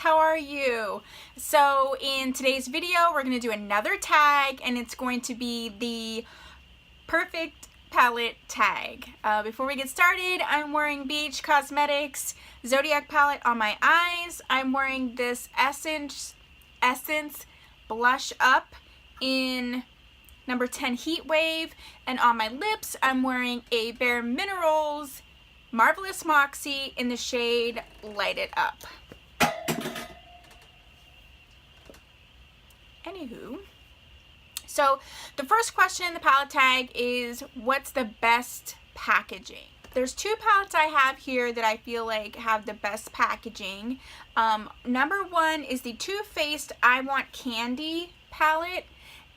how are you? So in today's video we're going to do another tag, and it's going to be the perfect palette tag. Before we get started, I'm wearing BH Cosmetics Zodiac palette on my eyes. I'm wearing this Essence Blush Up in number 10 Heat Wave, and on my lips I'm wearing a Bare Minerals Marvelous Moxie in the shade Light It Up. Anywho, so the first question in the palette tag is, what's the best packaging? There's two palettes I have here that I feel like have the best packaging. Number one is the Too Faced I Want Candy palette,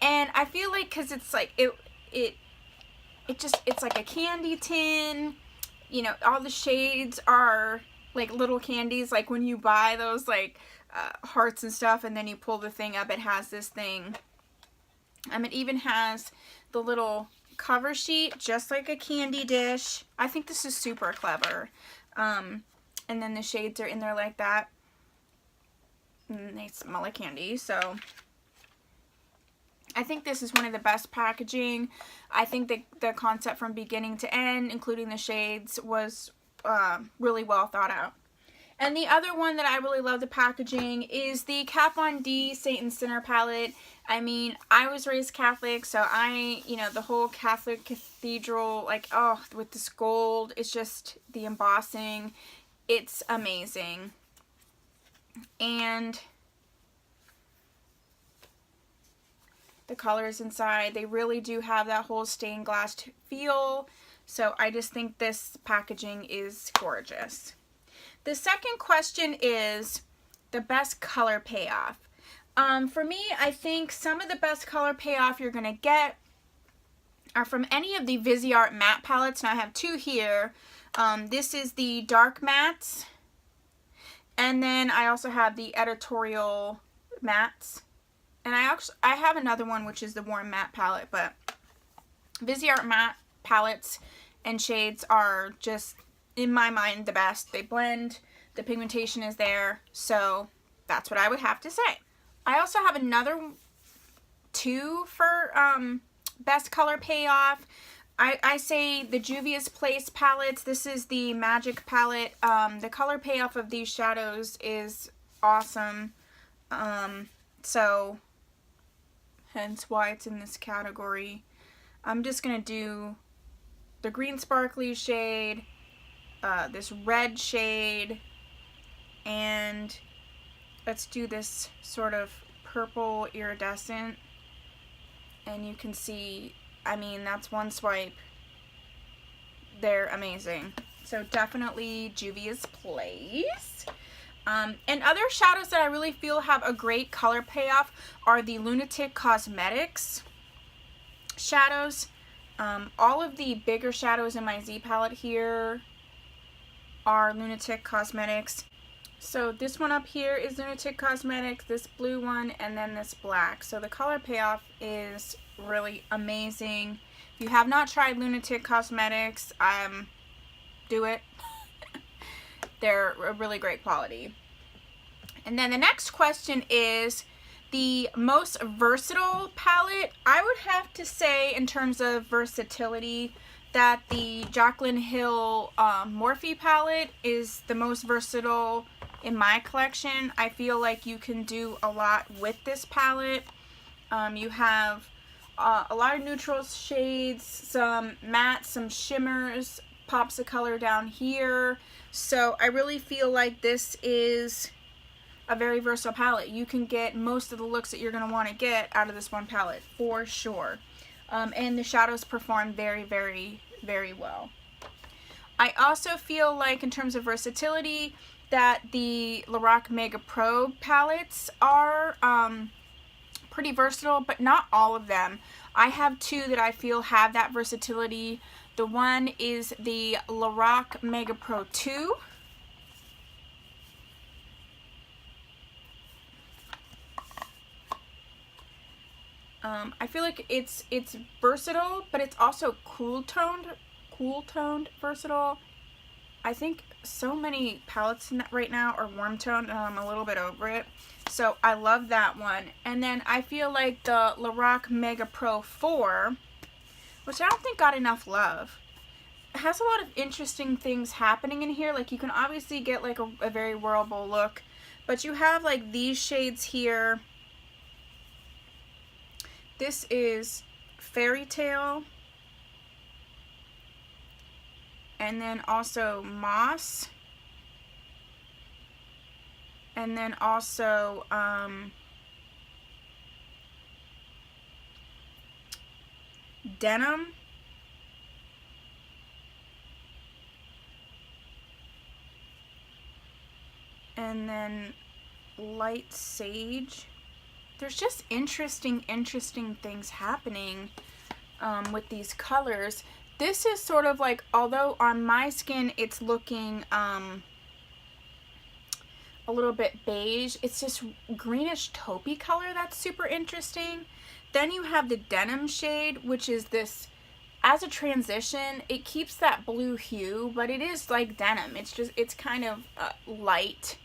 and I feel like because it's like it's like a candy tin. You know, all the shades are like little candies, like when you buy those like hearts and stuff and then you pull the thing up, it has this thing. It even has the little cover sheet just like a candy dish. I think this is super clever. And then the shades are in there like that, and they smell like candy. So I think this is one of the best packaging. I think the concept from beginning to end, including the shades, was really well thought out. And the other one that I really love the packaging is the Kat Von D Saint Sinner palette. I mean, I was raised Catholic, so the whole Catholic cathedral, like, oh, with this gold, it's just the embossing. It's amazing. And the colors inside, they really do have that whole stained glass feel. So I just think this packaging is gorgeous. The second question is the best color payoff. For me, I think some of the best color payoff you're going to get are from any of the Viseart matte palettes. Now I have two here. This is the dark mattes. And then I also have the editorial mattes. And I have another one, which is the warm matte palette, but Viseart matte palettes and shades are just, in my mind, the best. They blend, the pigmentation is there, so that's what I would have to say. I also have another two for best color payoff. I say the Juvia's Place palettes. This is the Magic palette. The color payoff of these shadows is awesome. So hence why it's in this category. I'm just going to do the green sparkly shade, this red shade, and let's do this sort of purple iridescent. And you can see, I mean, that's one swipe. They're amazing. So definitely Juvia's Place. And other shadows that I really feel have a great color payoff are the Lunatic Cosmetics shadows. All of the bigger shadows in my Z palette here are Lunatic Cosmetics. So this one up here is Lunatic Cosmetics, this blue one, and then this black. So the color payoff is really amazing. If you have not tried Lunatic Cosmetics, do it. They're a really great quality. And then the next question is the most versatile palette. I would have to say, in terms of versatility, that the Jaclyn Hill Morphe palette is the most versatile in my collection. I feel like you can do a lot with this palette. You have a lot of neutral shades, some matte, some shimmers, pops of color down here. So I really feel like this is a very versatile palette. You can get most of the looks that you're going to want to get out of this one palette for sure. And the shadows perform very, very, very well. I also feel like, in terms of versatility, that the Lorac Mega Pro palettes are pretty versatile, but not all of them. I have two that I feel have that versatility. The one is the Lorac Mega Pro 2. I feel like it's versatile, but it's also cool toned versatile. I think so many palettes in that right now are warm toned, and I'm a little bit over it. So I love that one. And then I feel like the Lorac Mega Pro 4, which I don't think got enough love, has a lot of interesting things happening in here. Like, you can obviously get like a very wearable look, but you have like these shades here. This is Fairy Tale, and then also Moss, and then also Denim, and then Light Sage. There's just interesting things happening with these colors. This is sort of like, although on my skin it's looking a little bit beige, it's this greenish taupey color that's super interesting. Then you have the Denim shade, which is this, as a transition, it keeps that blue hue, but it is like denim. It's kind of light.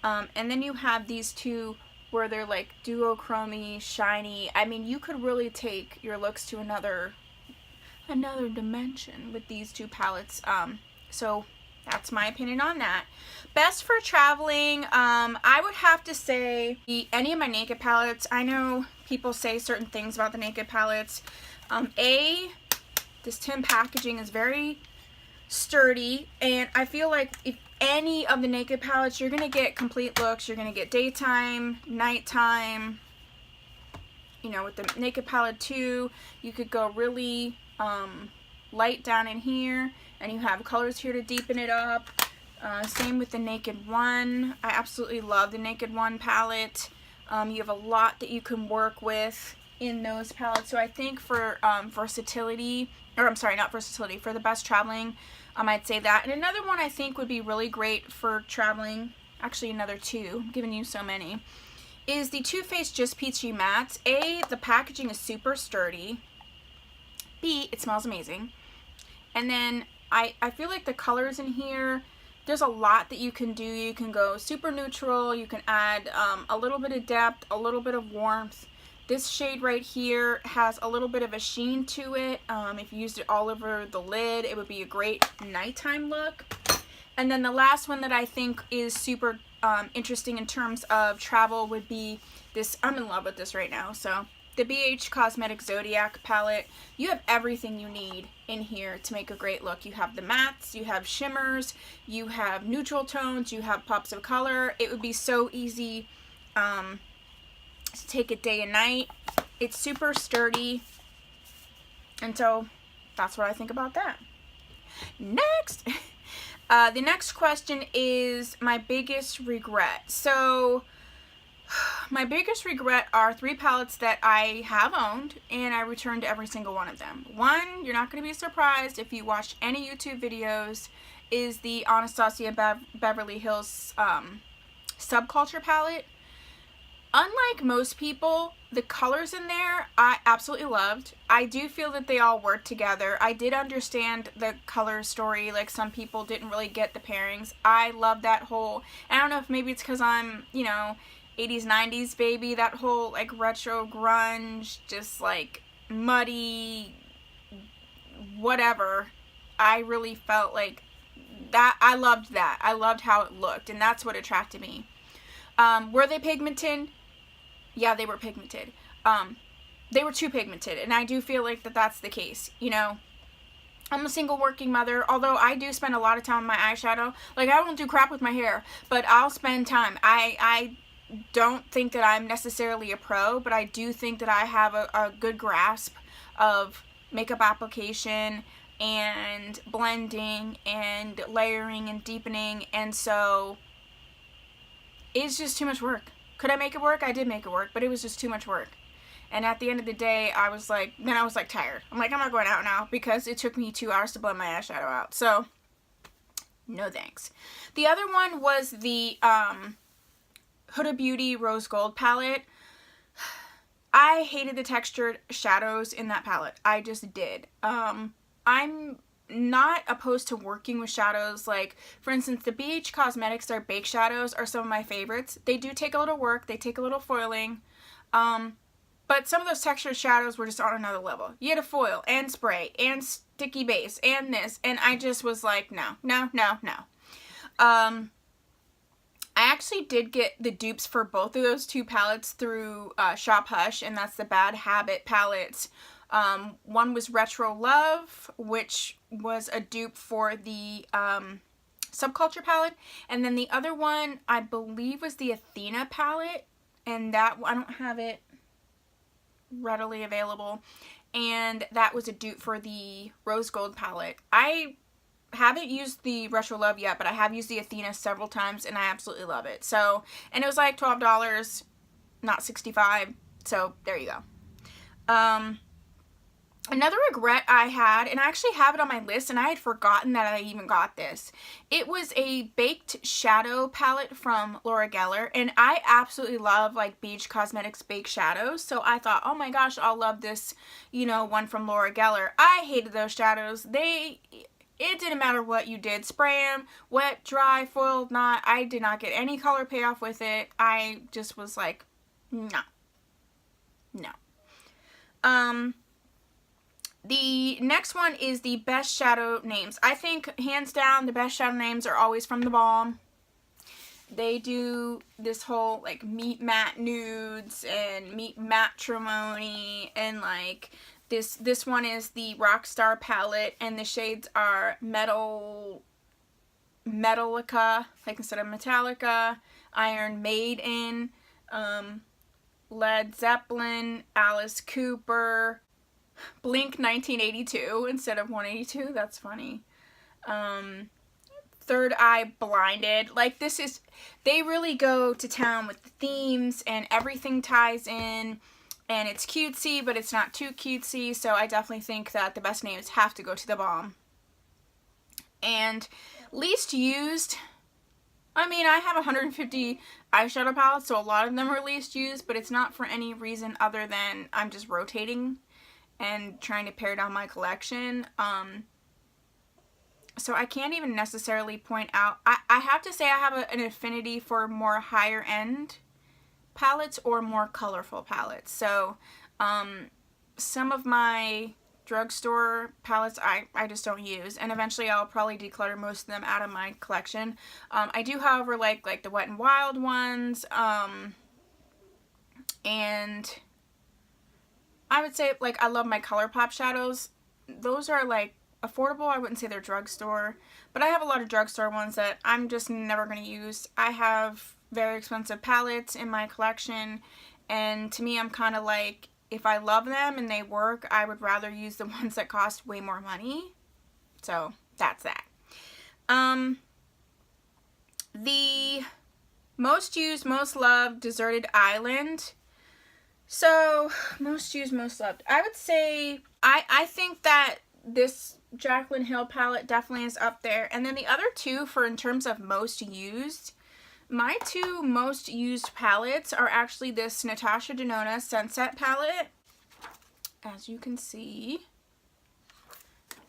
And then you have these two where they're like duochrome-y, shiny. I mean, you could really take your looks to another dimension with these two palettes. So that's my opinion on that. Best for traveling, I would have to say any of my Naked palettes. I know people say certain things about the Naked palettes. This tin packaging is very sturdy, and I feel like if any of the Naked palettes, you're gonna get complete looks. You're gonna get daytime, nighttime. You know, with the Naked palette 2, you could go really light down in here, and you have colors here to deepen it up. Same with the Naked 1. I absolutely love the Naked 1 palette. You have a lot that you can work with in those palettes. So I think for versatility, or I'm sorry, not versatility, for the best traveling, I'd say that. And another one I think would be really great for traveling, actually another two, I'm giving you so many, is the Too Faced Just Peachy Mattes. A, the packaging is super sturdy. B, it smells amazing. And then I feel like the colors in here, there's a lot that you can do. You can go super neutral, you can add a little bit of depth, a little bit of warmth. This shade right here has a little bit of a sheen to it. If you used it all over the lid, it would be a great nighttime look. And then the last one that I think is super interesting in terms of travel would be this. I'm in love with this right now. So the BH Cosmetics Zodiac palette. You have everything you need in here to make a great look. You have the mattes, you have shimmers, you have neutral tones, you have pops of color. It would be so easy to take it day and night. It's super sturdy, and so that's what I think about that. Next, the next question is my biggest regret. So my biggest regret are 3 palettes that I have owned, and I returned every single one of them. One, you're not going to be surprised if you watch any YouTube videos, is the Anastasia Beverly Hills Subculture palette. Unlike most people, the colors in there I absolutely loved. I do feel that they all work together. I did understand the color story, like some people didn't really get the pairings. I love that whole, I don't know if maybe it's because I'm, you know, 80s, 90s baby, that whole like retro grunge, just like muddy, whatever. I really felt like that. I loved that. I loved how it looked, and that's what attracted me. Were they pigmented? Yeah, they were pigmented. They were too pigmented, and I do feel like that's the case. You know, I'm a single working mother, although I do spend a lot of time on my eyeshadow. Like, I won't do crap with my hair, but I'll spend time. I don't think that I'm necessarily a pro, but I do think that I have a good grasp of makeup application and blending and layering and deepening, and so it's just too much work. Could I make it work? I did make it work, but it was just too much work. And at the end of the day, I was like tired. I'm like, I'm not going out now because it took me 2 hours to blend my eyeshadow out. So, no thanks. The other one was the Huda Beauty Rose Gold palette. I hated the textured shadows in that palette. I just did. I'm not opposed to working with shadows. Like, for instance, the BH Cosmetics, their Bake Shadows are some of my favorites. They do take a little work. They take a little foiling. But some of those textured shadows were just on another level. You had to foil and spray and sticky base and this. And I just was like, no, no, no, no. I actually did get the dupes for both of those two palettes through Shop Hush, and that's the Bad Habit palettes. One was Retro Love, which was a dupe for the Subculture palette, and then the other one I believe was the Athena palette, and that I don't have it readily available, and that was a dupe for the Rose Gold palette. I haven't used the Retro Love yet, but I have used the Athena several times, and I absolutely love it. So, and it was like $12, not $65, so there you go. Another regret I had, and I actually have it on my list, and I had forgotten that I even got this. It was a baked shadow palette from Laura Geller, and I absolutely love like BH Cosmetics baked shadows, so I thought, oh my gosh, I'll love this, you know, one from Laura Geller. I hated those shadows. It didn't matter what you did. Spray them, wet, dry, foiled, not. I did not get any color payoff with it. I just was like, no. No. The next one is the best shadow names. I think, hands down, the best shadow names are always from The Balm. They do this whole, like, meat matte nudes and meat matrimony, and, like, this one is the Rockstar palette, and the shades are Metallica, like instead of Metallica, Iron Maiden, Led Zeppelin, Alice Cooper, Blink 1982 instead of 182. That's funny. Third Eye Blinded. Like, this is, they really go to town with the themes, and everything ties in, and it's cutesy, but it's not too cutesy, so I definitely think that the best names have to go to The Balm. And least used, I mean, I have 150 eyeshadow palettes, so a lot of them are least used, but it's not for any reason other than I'm just rotating and trying to pare down my collection. So I can't even necessarily point out, I have to say I have an affinity for more higher end palettes or more colorful palettes. So some of my drugstore palettes I just don't use, and eventually I'll probably declutter most of them out of my collection. I do, however, like the Wet n Wild ones, and I would say, like, I love my ColourPop shadows. Those are, like, affordable. I wouldn't say they're drugstore, but I have a lot of drugstore ones that I'm just never going to use. I have very expensive palettes in my collection, and to me, I'm kind of like, if I love them and they work, I would rather use the ones that cost way more money. So that's that. The most used, most loved, Deserted Island. So, most used, most loved. I would say, I think that this Jaclyn Hill palette definitely is up there. And then the other two, for in terms of most used, my two most used palettes are actually this Natasha Denona Sunset palette, as you can see.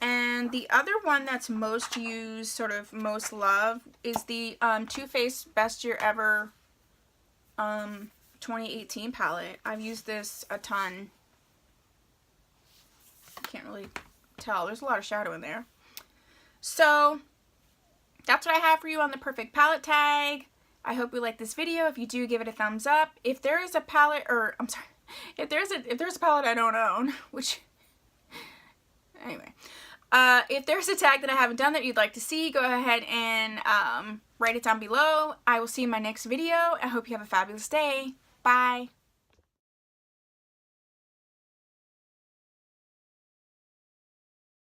And the other one that's most used, sort of most loved, is the Too Faced Best Year Ever 2018 palette. I've used this a ton. Can't really tell. There's a lot of shadow in there. So that's what I have for you on the perfect palette tag. I hope you like this video. If you do, give it a thumbs up. If there is a palette, or I'm sorry, if there's a palette I don't own, which anyway, if there's a tag that I haven't done that you'd like to see, go ahead and write it down below. I will see you in my next video. I hope you have a fabulous day. Bye.